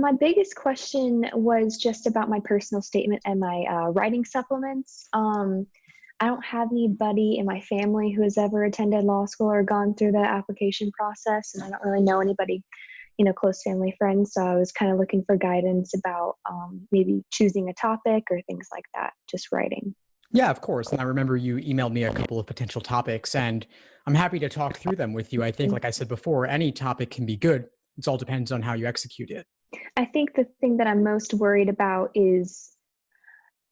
my biggest question was just about my personal statement and my writing supplements. I don't have anybody in my family who has ever attended law school or gone through the application process, and I don't really know anybody, close family friends. So I was kind of looking for guidance about maybe choosing a topic or things like that, just writing. Yeah, of course. And I remember you emailed me a couple of potential topics, and I'm happy to talk through them with you. I think, like I said before, any topic can be good. It all depends on how you execute it. I think the thing that I'm most worried about is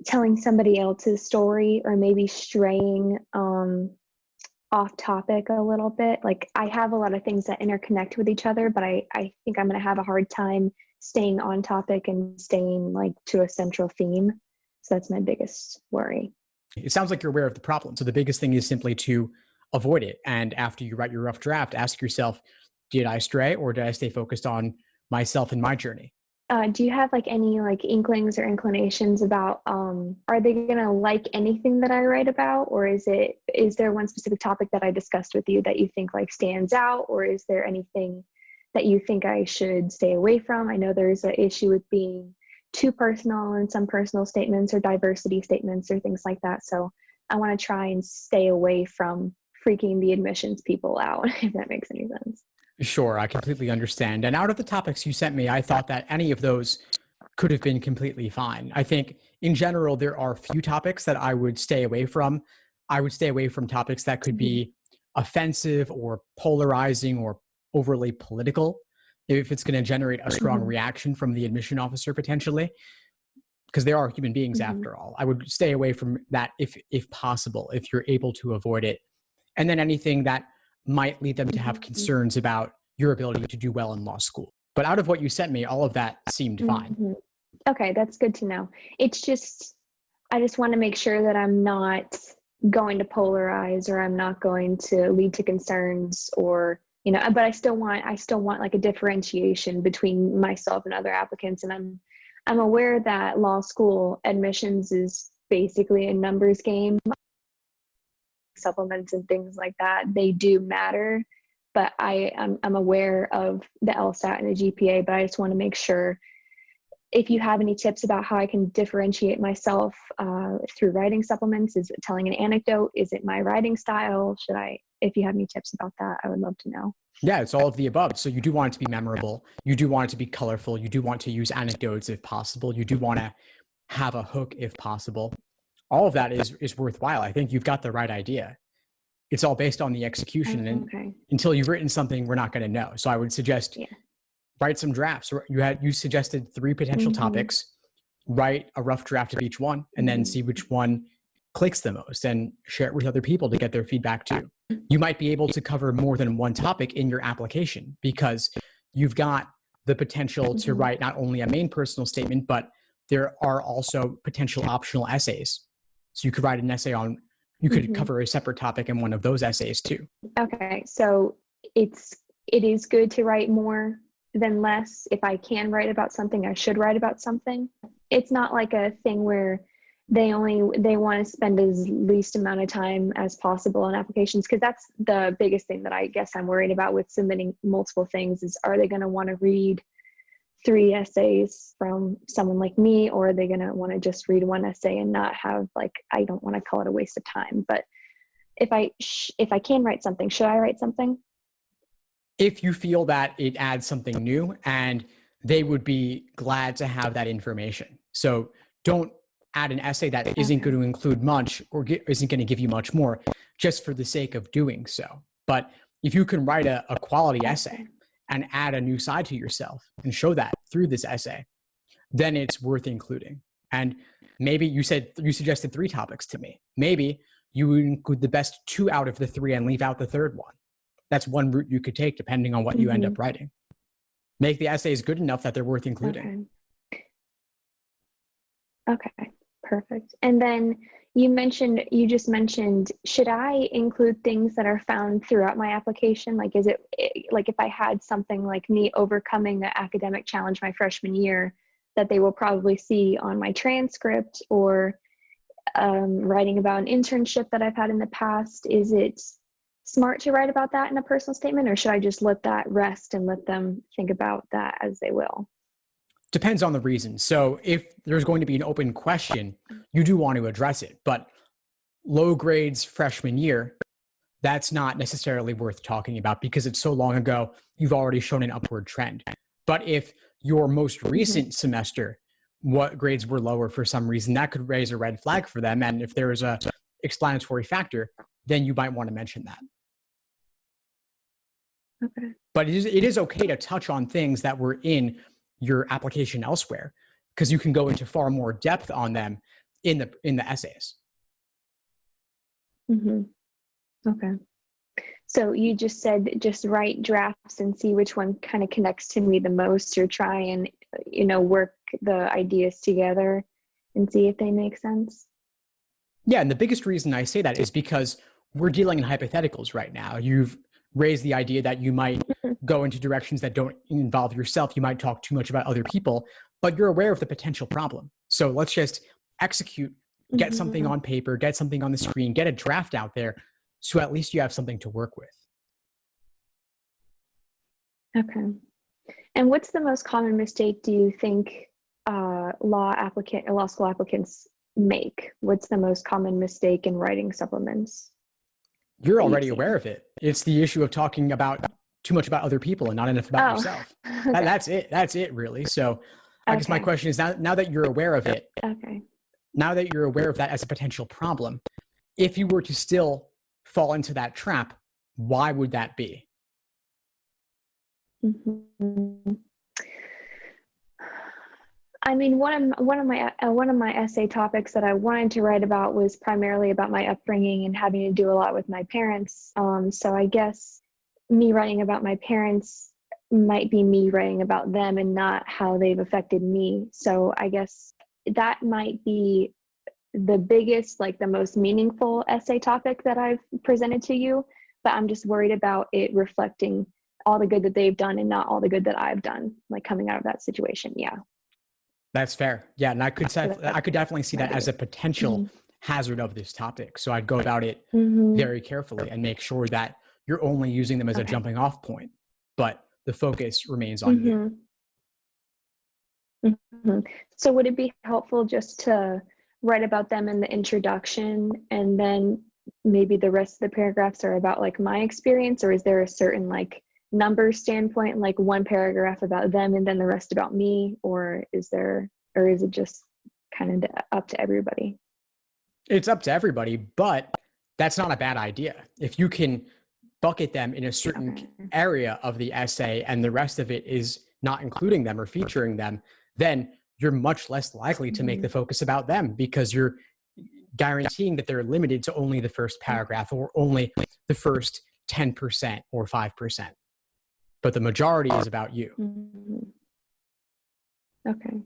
telling somebody else's story or maybe straying off topic a little bit. Like I have a lot of things that interconnect with each other, but I think I'm going to have a hard time staying on topic and staying like to a central theme. So that's my biggest worry. It sounds like you're aware of the problem. So the biggest thing is simply to avoid it. And after you write your rough draft, ask yourself, did I stray or did I stay focused on myself and my journey? Do you have like any like inklings or inclinations about are they gonna like anything that I write about, or is there one specific topic that I discussed with you that you think like stands out, or is there anything that you think I should stay away from? I know there's an issue with being too personal in some personal statements or diversity statements or things like that. So I want to try and stay away from freaking the admissions people out, if that makes any sense. Sure, I completely understand. And out of the topics you sent me, I thought that any of those could have been completely fine. I think in general, there are a few topics that I would stay away from. I would stay away from topics that could be offensive or polarizing or overly political if it's going to generate a strong reaction from the admission officer potentially, because they are human beings after all. I would stay away from that if possible, if you're able to avoid it. And then anything that might lead them to have concerns about your ability to do well in law school. But out of what you sent me, all of that seemed fine. Okay, that's good to know. It's just, I just want to make sure that I'm not going to polarize or I'm not going to lead to concerns or, but I still want like a differentiation between myself and other applicants. And I'm aware that law school admissions is basically a numbers game. Supplements and things like that, they do matter, but I'm aware of the LSAT and the GPA, but I just want to make sure if you have any tips about how I can differentiate myself through writing supplements. Is it telling an anecdote? Is it my writing style? If you have any tips about that, I would love to know. Yeah, it's all of the above. So you do want it to be memorable. You do want it to be colorful. You do want to use anecdotes if possible. You do want to have a hook if possible. All of that is worthwhile. I think you've got the right idea. It's all based on the execution. And until you've written something, we're not going to know. So I would suggest write some drafts. You suggested 3 potential topics, write a rough draft of each one, and then see which one clicks the most and share it with other people to get their feedback too. You might be able to cover more than one topic in your application because you've got the potential to write not only a main personal statement, but there are also potential optional essays. So you could write an essay on, you could cover a separate topic in one of those essays too. Okay, so it is good to write more than less. If I can write about something, I should write about something. It's not like a thing where they want to spend as least amount of time as possible on applications, because that's the biggest thing that I guess I'm worried about with submitting multiple things is, are they going to want to read 3 essays from someone like me, or are they going to want to just read 1 essay and not have I don't want to call it a waste of time. But if I can write something, should I write something? If you feel that it adds something new and they would be glad to have that information. So don't add an essay that isn't going to include much or isn't going to give you much more just for the sake of doing so. But if you can write a quality essay and add a new side to yourself and show that through this essay, then it's worth including. And maybe you suggested 3 topics to me. Maybe you would include the best 2 out of the 3 and leave out the 3rd one. That's one route you could take depending on what you end up writing. Make the essays good enough that they're worth including. Okay, perfect. And then you just mentioned, should I include things that are found throughout my application? Like, is it like if I had something like me overcoming an academic challenge my freshman year that they will probably see on my transcript, or writing about an internship that I've had in the past, is it smart to write about that in a personal statement, or should I just let that rest and let them think about that as they will? Depends on the reason. So if there's going to be an open question, you do want to address it. But low grades freshman year, that's not necessarily worth talking about because it's so long ago, you've already shown an upward trend. But if your most recent semester, what grades were lower for some reason, that could raise a red flag for them. And if there is a explanatory factor, then you might want to mention that. Okay. But it is okay to touch on things that were in your application elsewhere, because you can go into far more depth on them in the essays. Okay. So you just said just write drafts and see which one kind of connects to me the most, or try and, work the ideas together and see if they make sense. Yeah, and the biggest reason I say that is because we're dealing in hypotheticals right now. You've raised the idea that you might go into directions that don't involve yourself. You might talk too much about other people, but you're aware of the potential problem. So let's just execute, get something on paper, get something on the screen, get a draft out there, so at least you have something to work with. Okay. And what's the most common mistake do you think law school applicants make? What's the most common mistake in writing supplements? You're already aware of it. It's the issue of talking about too much about other people and not enough about yourself. Okay. That's it. That's it, really. So I guess my question is, now that you're aware of it, now that you're aware of that as a potential problem, if you were to still fall into that trap, why would that be? I mean, one of my essay topics that I wanted to write about was primarily about my upbringing and having to do a lot with my parents. So I guess me writing about my parents might be me writing about them and not how they've affected me. So I guess that might be the biggest, like the most meaningful essay topic that I've presented to you. But I'm just worried about it reflecting all the good that they've done and not all the good that I've done, like coming out of that situation. Yeah. That's fair. Yeah, and I could definitely see that as a potential hazard of this topic. So I'd go about it very carefully and make sure that you're only using them as a jumping off point, but the focus remains on you. So would it be helpful just to write about them in the introduction, and then maybe the rest of the paragraphs are about like my experience, or is there a certain like number standpoint, like one paragraph about them and then the rest about me, or is it just kind of up to everybody? It's up to everybody, but that's not a bad idea. If you can bucket them in a certain area of the essay and the rest of it is not including them or featuring them, then you're much less likely to make the focus about them, because you're guaranteeing that they're limited to only the first paragraph or only the first 10% or 5%. But the majority is about you. Okay.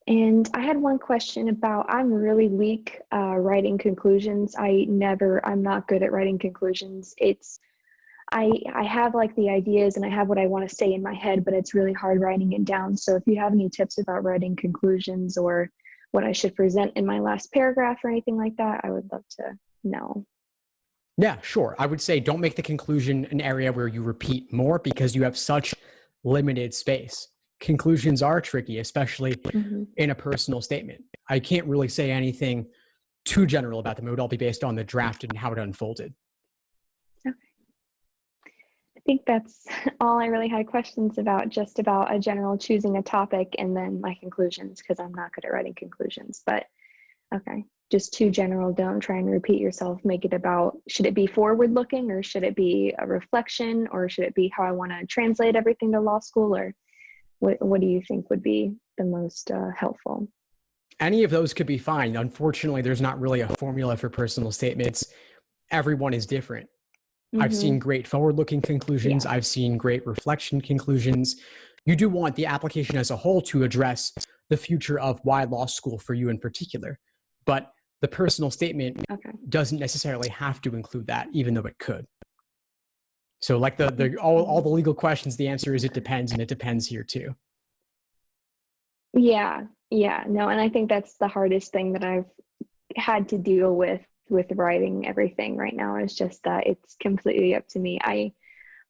And I had one question about, I'm really weak writing conclusions. I'm not good at writing conclusions. I have like the ideas and I have what I want to say in my head, but it's really hard writing it down. So if you have any tips about writing conclusions or what I should present in my last paragraph or anything like that, I would love to know. Yeah, sure. I would say don't make the conclusion an area where you repeat more, because you have such limited space. Conclusions are tricky, especially in a personal statement. I can't really say anything too general about them. It would all be based on the draft and how it unfolded. Okay. I think that's all I really had questions about, just about a general choosing a topic and then my conclusions, because I'm not good at writing conclusions. But okay, just too general. Don't try and repeat yourself. Make it about, should it be forward looking, or should it be a reflection, or should it be how I want to translate everything to law school, or what do you think would be the most helpful? Any of those could be fine. Unfortunately, there's not really a formula for personal statements. Everyone is different. I've seen great forward-looking conclusions. I've seen great reflection conclusions. You do want the application as a whole to address the future of why law school for you in particular. But the personal statement doesn't necessarily have to include that, even though it could. So like all the legal questions, the answer is it depends, and it depends here too. Yeah, no, and I think that's the hardest thing that I've had to deal with writing everything right now, is just that it's completely up to me.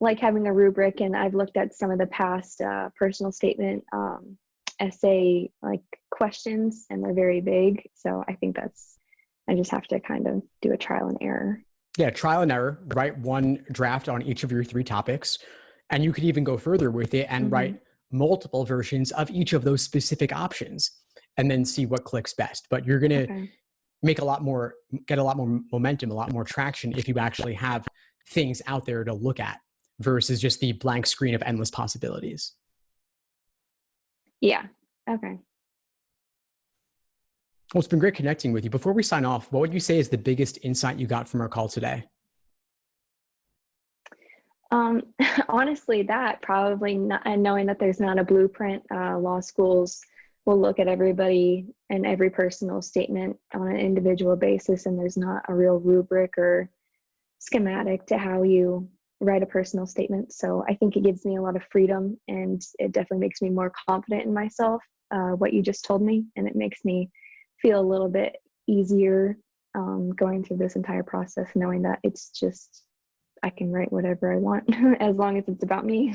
like having a rubric, and I've looked at some of the past personal statement essay like questions, and they're very vague. So I think I just have to kind of do a trial and error. Yeah, trial and error, write one draft on each of your 3 topics. And you could even go further with it and write multiple versions of each of those specific options and then see what clicks best. But you're going to get a lot more momentum, a lot more traction if you actually have things out there to look at versus just the blank screen of endless possibilities. Yeah. Okay. Well, it's been great connecting with you. Before we sign off, what would you say is the biggest insight you got from our call today? Honestly, that probably not, and knowing that there's not a blueprint. Law schools will look at everybody and every personal statement on an individual basis, and there's not a real rubric or schematic to how you write a personal statement. So I think it gives me a lot of freedom, and it definitely makes me more confident in myself, what you just told me, and it makes me feel a little bit easier going through this entire process, knowing that it's just, I can write whatever I want as long as it's about me.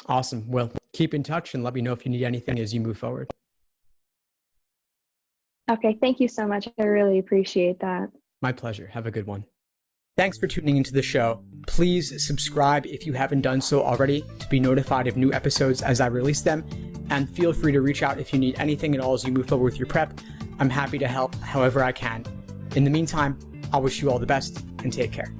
Awesome. Well, keep in touch and let me know if you need anything as you move forward. Okay. Thank you so much. I really appreciate that. My pleasure. Have a good one. Thanks for tuning into the show. Please subscribe if you haven't done so already to be notified of new episodes as I release them. And feel free to reach out if you need anything at all as you move forward with your prep. I'm happy to help however I can. In the meantime, I'll wish you all the best and take care.